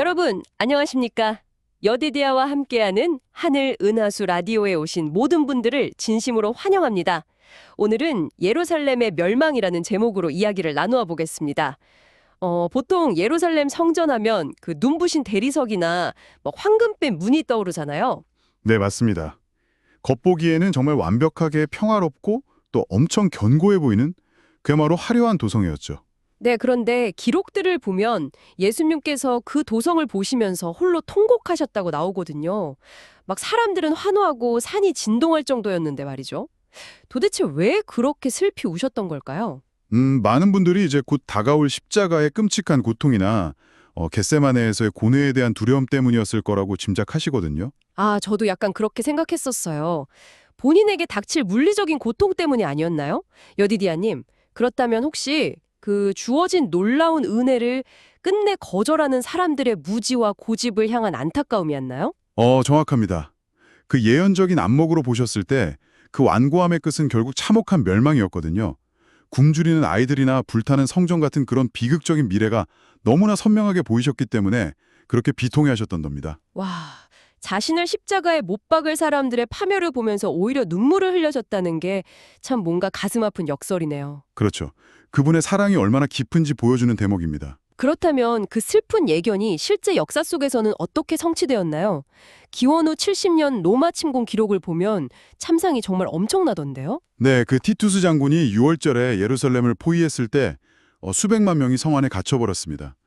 여러분, 안녕하십니까? 여디디아와 함께하는 하늘 은하수 라디오에 오신 모든 분들을 진심으로 환영합니다. 오늘은 예루살렘의 멸망이라는 제목으로 이야기를 나누어 보겠습니다. 보통 예루살렘 성전하면 그 눈부신 대리석이나 뭐 황금빛 문이 떠오르잖아요. 네, 맞습니다. 겉보기에는 정말 완벽하게 평화롭고 또 엄청 견고해 보이는 그야말로 화려한 도성이었죠. 네, 그런데 기록들을 보면 예수님께서 그 도성을 보시면서 홀로 통곡하셨다고 나오거든요. 막 사람들은 환호하고 산이 진동할 정도였는데 말이죠. 도대체 왜 그렇게 슬피 우셨던 걸까요? 많은 분들이 이제 곧 다가올 십자가의 끔찍한 고통이나 겟세마네에서의 고뇌에 대한 두려움 때문이었을 거라고 짐작하시거든요. 아, 저도 약간 그렇게 생각했었어요. 본인에게 닥칠 물리적인 고통 때문이 아니었나요? 여디디아님, 그렇다면 혹시 그 주어진 놀라운 은혜를 끝내 거절하는 사람들의 무지와 고집을 향한 안타까움이었나요? 정확합니다. 그 예언적인 안목으로 보셨을 때 그 완고함의 끝은 결국 참혹한 멸망이었거든요. 굶주리는 아이들이나 불타는 성전 같은 그런 비극적인 미래가 너무나 선명하게 보이셨기 때문에 그렇게 비통해하셨던 겁니다. 와, 자신을 십자가에 못 박을 사람들의 파멸을 보면서 오히려 눈물을 흘려줬다는 게 참 뭔가 가슴 아픈 역설이네요. 그렇죠. 그분의 사랑이 얼마나 깊은지 보여주는 대목입니다. 그렇다면 그 슬픈 예견이 실제 역사 속에서는 어떻게 성취되었나요? 기원 후 70년 로마 침공 기록을 보면 참상이 정말 엄청나던데요? 네, 그 티투스 장군이 6월절에 예루살렘을 포위했을 때 수백만 명이 성 안에 갇혀버렸습니다.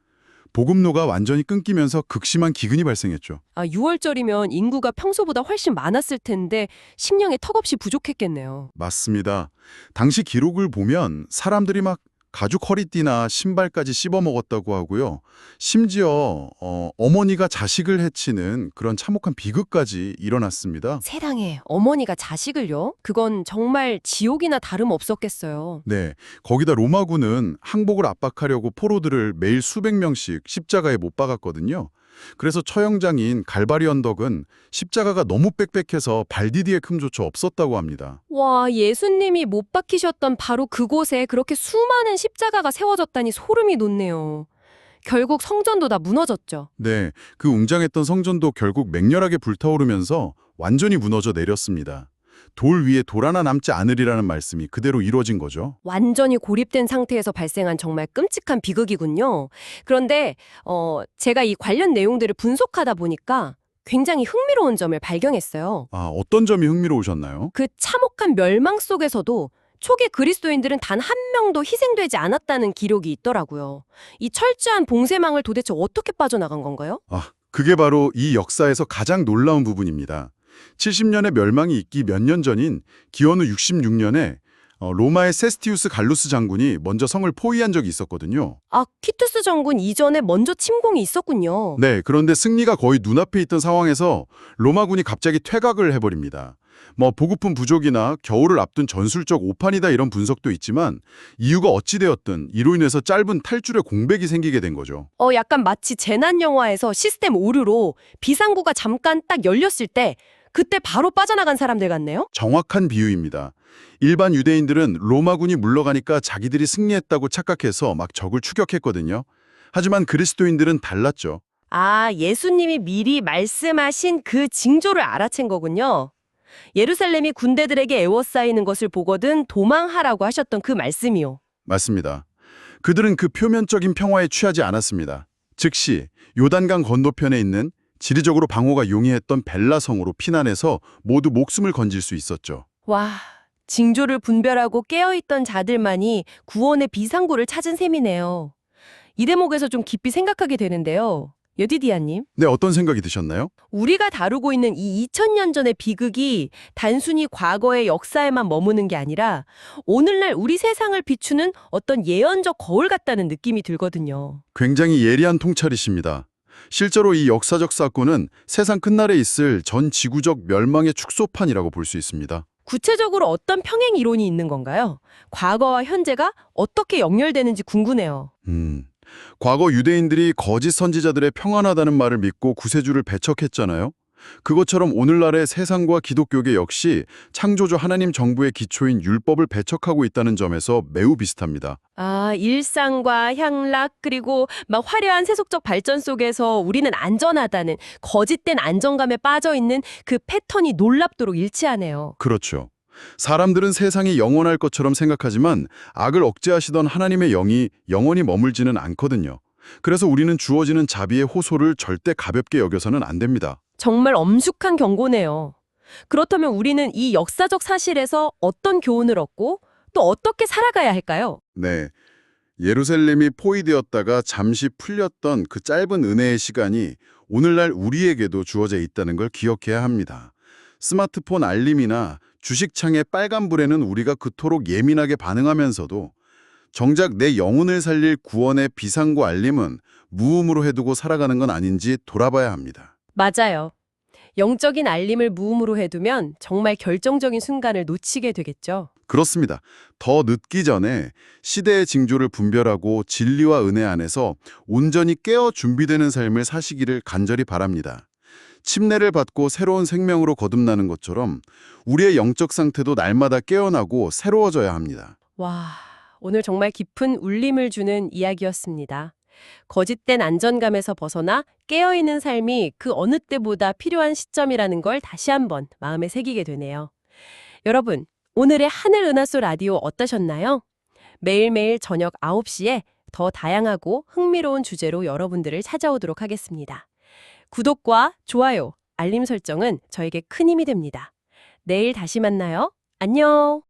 보급로가 완전히 끊기면서 극심한 기근이 발생했죠. 아, 6월절이면 인구가 평소보다 훨씬 많았을 텐데 식량이 턱없이 부족했겠네요. 맞습니다. 당시 기록을 보면 사람들이 막 가죽 허리띠나 신발까지 씹어먹었다고 하고요. 심지어 어머니가 자식을 해치는 그런 참혹한 비극까지 일어났습니다. 세상에, 어머니가 자식을요? 그건 정말 지옥이나 다름없었겠어요. 네, 거기다 로마군은 항복을 압박하려고 포로들을 매일 수백 명씩 십자가에 못 박았거든요. 그래서 처형장인 갈바리 언덕은 십자가가 너무 빽빽해서 발 디딜 틈조차 없었다고 합니다. 와, 예수님이 못 박히셨던 바로 그곳에 그렇게 수많은 십자가가 세워졌다니 소름이 돋네요. 결국 성전도 다 무너졌죠. 네, 그 웅장했던 성전도 결국 맹렬하게 불타오르면서 완전히 무너져 내렸습니다. 돌 위에 돌 하나 남지 않으리라는 말씀이 그대로 이루어진 거죠. 완전히 고립된 상태에서 발생한 정말 끔찍한 비극이군요. 그런데 제가 이 관련 내용들을 분석하다 보니까 굉장히 흥미로운 점을 발견했어요. 아, 어떤 점이 흥미로우셨나요? 그 참혹한 멸망 속에서도 초기 그리스도인들은 단 한 명도 희생되지 않았다는 기록이 있더라고요. 이 철저한 봉쇄망을 도대체 어떻게 빠져나간 건가요? 아, 그게 바로 이 역사에서 가장 놀라운 부분입니다. 70년의 멸망이 있기 몇 년 전인 기원후 66년에 로마의 세스티우스 갈루스 장군이 먼저 성을 포위한 적이 있었거든요. 아, 키투스 장군 이전에 먼저 침공이 있었군요. 네, 그런데 승리가 거의 눈앞에 있던 상황에서 로마군이 갑자기 퇴각을 해버립니다. 보급품 부족이나 겨울을 앞둔 전술적 오판이다 이런 분석도 있지만 이유가 어찌되었든 이로 인해서 짧은 탈출의 공백이 생기게 된 거죠. 약간 마치 재난 영화에서 시스템 오류로 비상구가 잠깐 딱 열렸을 때 그때 바로 빠져나간 사람들 같네요? 정확한 비유입니다. 일반 유대인들은 로마군이 물러가니까 자기들이 승리했다고 착각해서 막 적을 추격했거든요. 하지만 그리스도인들은 달랐죠. 아, 예수님이 미리 말씀하신 그 징조를 알아챈 거군요. 예루살렘이 군대들에게 에워싸이는 것을 보거든 도망하라고 하셨던 그 말씀이요. 맞습니다. 그들은 그 표면적인 평화에 취하지 않았습니다. 즉시 요단강 건너편에 있는 지리적으로 방어가 용이했던 벨라성으로 피난해서 모두 목숨을 건질 수 있었죠. 와, 징조를 분별하고 깨어있던 자들만이 구원의 비상구를 찾은 셈이네요. 이 대목에서 좀 깊이 생각하게 되는데요. 여디디아님, 네, 어떤 생각이 드셨나요? 우리가 다루고 있는 이 2000년 전의 비극이 단순히 과거의 역사에만 머무는 게 아니라 오늘날 우리 세상을 비추는 어떤 예언적 거울 같다는 느낌이 들거든요. 굉장히 예리한 통찰이십니다. 실제로 이 역사적 사건은 세상 끝날에 있을 전 지구적 멸망의 축소판이라고 볼 수 있습니다. 구체적으로 어떤 평행 이론이 있는 건가요? 과거와 현재가 어떻게 연결되는지 궁금해요. 과거 유대인들이 거짓 선지자들의 평안하다는 말을 믿고 구세주를 배척했잖아요. 그것처럼 오늘날의 세상과 기독교계 역시 창조주 하나님 정부의 기초인 율법을 배척하고 있다는 점에서 매우 비슷합니다. 아, 일상과 향락 그리고 막 화려한 세속적 발전 속에서 우리는 안전하다는 거짓된 안정감에 빠져 있는 그 패턴이 놀랍도록 일치하네요. 그렇죠. 사람들은 세상이 영원할 것처럼 생각하지만 악을 억제하시던 하나님의 영이 영원히 머물지는 않거든요. 그래서 우리는 주어지는 자비의 호소를 절대 가볍게 여겨서는 안 됩니다. 정말 엄숙한 경고네요. 그렇다면 우리는 이 역사적 사실에서 어떤 교훈을 얻고 또 어떻게 살아가야 할까요? 네. 예루살렘이 포위되었다가 잠시 풀렸던 그 짧은 은혜의 시간이 오늘날 우리에게도 주어져 있다는 걸 기억해야 합니다. 스마트폰 알림이나 주식창의 빨간불에는 우리가 그토록 예민하게 반응하면서도 정작 내 영혼을 살릴 구원의 비상구 알림은 무음으로 해두고 살아가는 건 아닌지 돌아봐야 합니다. 맞아요. 영적인 알림을 무음으로 해두면 정말 결정적인 순간을 놓치게 되겠죠. 그렇습니다. 더 늦기 전에 시대의 징조를 분별하고 진리와 은혜 안에서 온전히 깨어 준비되는 삶을 사시기를 간절히 바랍니다. 침례를 받고 새로운 생명으로 거듭나는 것처럼 우리의 영적 상태도 날마다 깨어나고 새로워져야 합니다. 와, 오늘 정말 깊은 울림을 주는 이야기였습니다. 거짓된 안전감에서 벗어나 깨어있는 삶이 그 어느 때보다 필요한 시점이라는 걸 다시 한번 마음에 새기게 되네요. 여러분, 오늘의 하늘 은하수 라디오 어떠셨나요? 매일매일 저녁 9시에 더 다양하고 흥미로운 주제로 여러분들을 찾아오도록 하겠습니다. 구독과 좋아요, 알림 설정은 저에게 큰 힘이 됩니다. 내일 다시 만나요. 안녕!